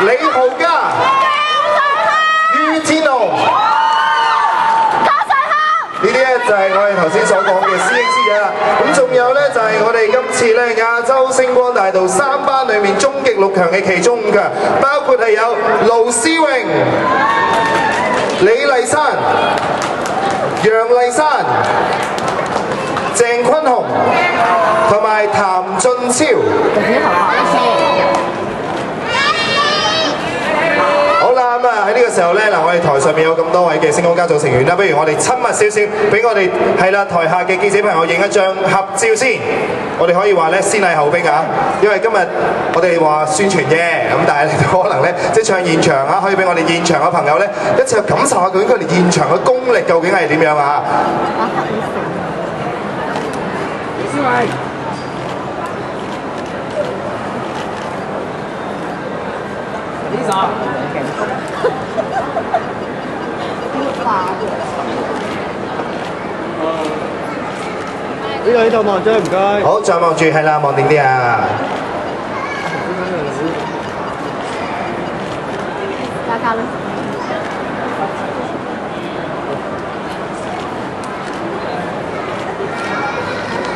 李浩嘉、于天龍。呢啲咧就係我哋頭先所講嘅師兄師姐啦。咁仲有咧就係我哋今次咧亞洲星光大道3班裏面終極6強嘅其中5強，包括係有盧思榮、李麗珊、楊麗珊、鄭坤雄同埋譚俊超。好啦，咁啊喺呢個時候咧，嗱我哋台上面有咁多位嘅星光家族成員啦，不如我哋親密少少，俾我哋係啦台下嘅記者朋友影一張合照先。我哋可以話咧先禮後兵啊，因為今日我哋話宣傳啫，咁但係可能咧即係唱現場啊，可以俾我哋現場嘅朋友咧一齊去感受下究竟佢哋現場嘅功力究竟係點樣啊！呢度望張唔該。好，再望住係啦，望定啲啊！加卡啦。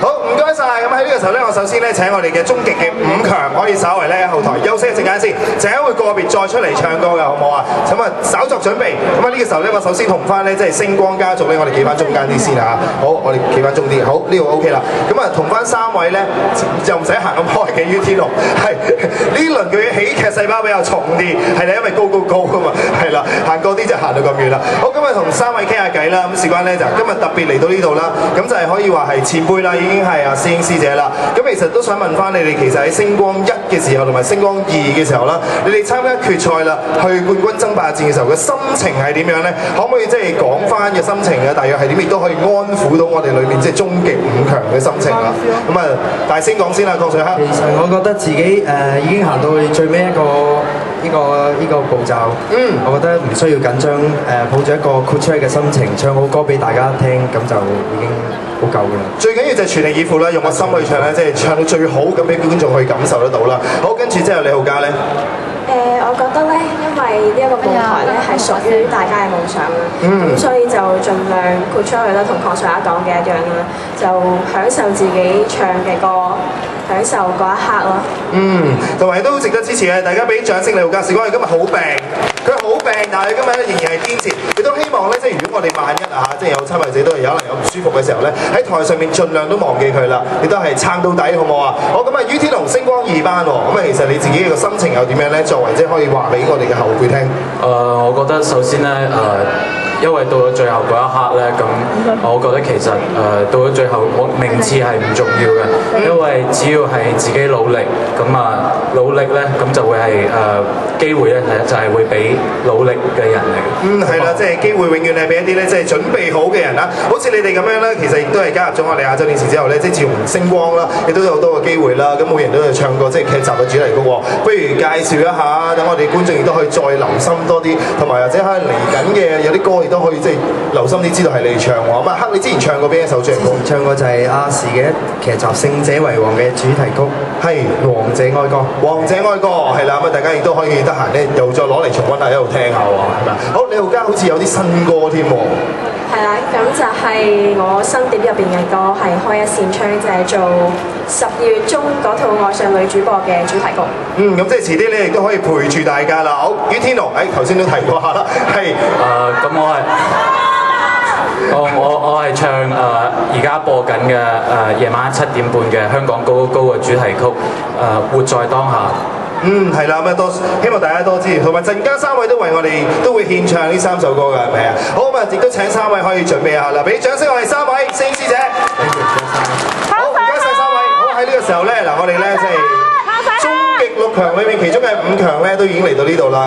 好，唔該晒。咁喺呢個時候咧，我首先咧請我哋嘅終極嘅5強可以稍為咧喺後台休息一陣間先，陣間會個別再出嚟唱歌嘅，好唔好啊？咁啊，稍作準備。咁啊呢個時候咧，我首先同翻咧即係星光家族咧，我哋企翻中間啲先嚇。好，我哋企翻中啲。好，呢度 OK 啦。咁啊，同翻3位咧就唔使行咁開嘅於天龍，係呢輪佢嘅喜劇細胞比較重啲，係啦，因為高啊嘛，係啦，行過啲就行到咁遠啦。好，今日同3位傾下偈啦。咁事關咧就今日特別嚟到呢度啦，咁就係可以話係前輩啦，已經係啊師兄師姐啦。咁其實都想問翻你哋，其實喺星光1嘅時候同埋星光2嘅時候啦，你哋參加決賽啦，去冠軍爭霸戰嘅時候嘅心情係點樣咧？可唔可以即係講翻嘅心情啊？大約係點，亦都可以安撫到我哋裏面即係終極5強嘅心情啦。咁啊，大聲講先啦，郭瑞克。其實我覺得自己已經行到最尾一個呢個步驟。我覺得唔需要緊張，抱住一個豁出去嘅心情，唱好歌俾大家聽，咁就已經好夠㗎啦。最緊要就係全力以赴啦，用個心去唱咧，即係唱到最好，咁俾觀眾去感受得到啦。好，跟住之後李浩嘉咧。我覺得咧，因為呢一個舞台咧係屬於大家嘅夢想啦，咁所以就盡量豁出去啦，同鄺 Sir 講嘅一樣啦，就享受自己唱嘅歌，享受嗰一刻咯。同埋都值得支持嘅，大家俾掌聲李浩嘉。事關佢今日好病，佢好病，但係佢今日咧仍然係堅持。亦都希望咧，即係如果我哋萬一啊，即係有親朋者都係有可能有唔舒服嘅時候咧，喺台上面盡量都忘記佢啦，亦都係撐到底，好唔好啊？好，咁啊，於天龍星光2班喎，咁啊，其實你自己嘅心情又點樣咧？作為即係可以話俾我哋嘅後輩聽。我覺得首先咧，因為到咗最後嗰一刻咧，咁我覺得其實到咗最後，名次係唔重要嘅，因為只要係自己努力，咁努力咧，咁就會係機會咧，就係會俾努力嘅人嚟嘅。係啦，即係機會永遠係俾一啲咧，即係準備好嘅人啦。好似你哋咁樣咧，其實亦都係加入咗我哋亞洲電視之後咧，即係自從星光啦，亦都有好多嘅機會啦。咁每人都有唱過即係劇集嘅主題曲喎。不如介紹一下，等我哋觀眾亦都可以再留心多啲，同埋或者可能嚟緊嘅有啲歌亦都可以即係留心啲，知道係你哋唱喎。咁啊，你之前唱過邊一首主題曲？唱過就係亞視嘅劇集《勝者為王》嘅主題曲，係《王者哀歌》。王者哀歌係啦，咁啊大家亦都可以得閒咧，又再攞嚟重溫下，一路聽下喎，係咪？好，李浩嘉好似有啲新歌添喎。係啦，咁就係我新碟入邊嘅歌，係開一扇窗，就係做12月中嗰套《愛上女主播》嘅主題曲。咁即係遲啲你亦都可以陪住大家啦。好，於天龍，頭先都提過下啦，係咁我係唱而家播緊嘅夜晚7點半嘅香港高高高嘅主題曲活在當下。係啦，咁多希望大家多支持，同埋陣間3位都為我哋都會獻唱呢3首歌㗎，係咪啊？好，咁啊亦都請3位可以準備下啦，俾掌聲我哋3位師兄師姐。好，唔該晒3位。好，喺呢個時候咧，嗱我哋咧即係終極6強裏面，其中嘅5強咧都已經嚟到呢度啦。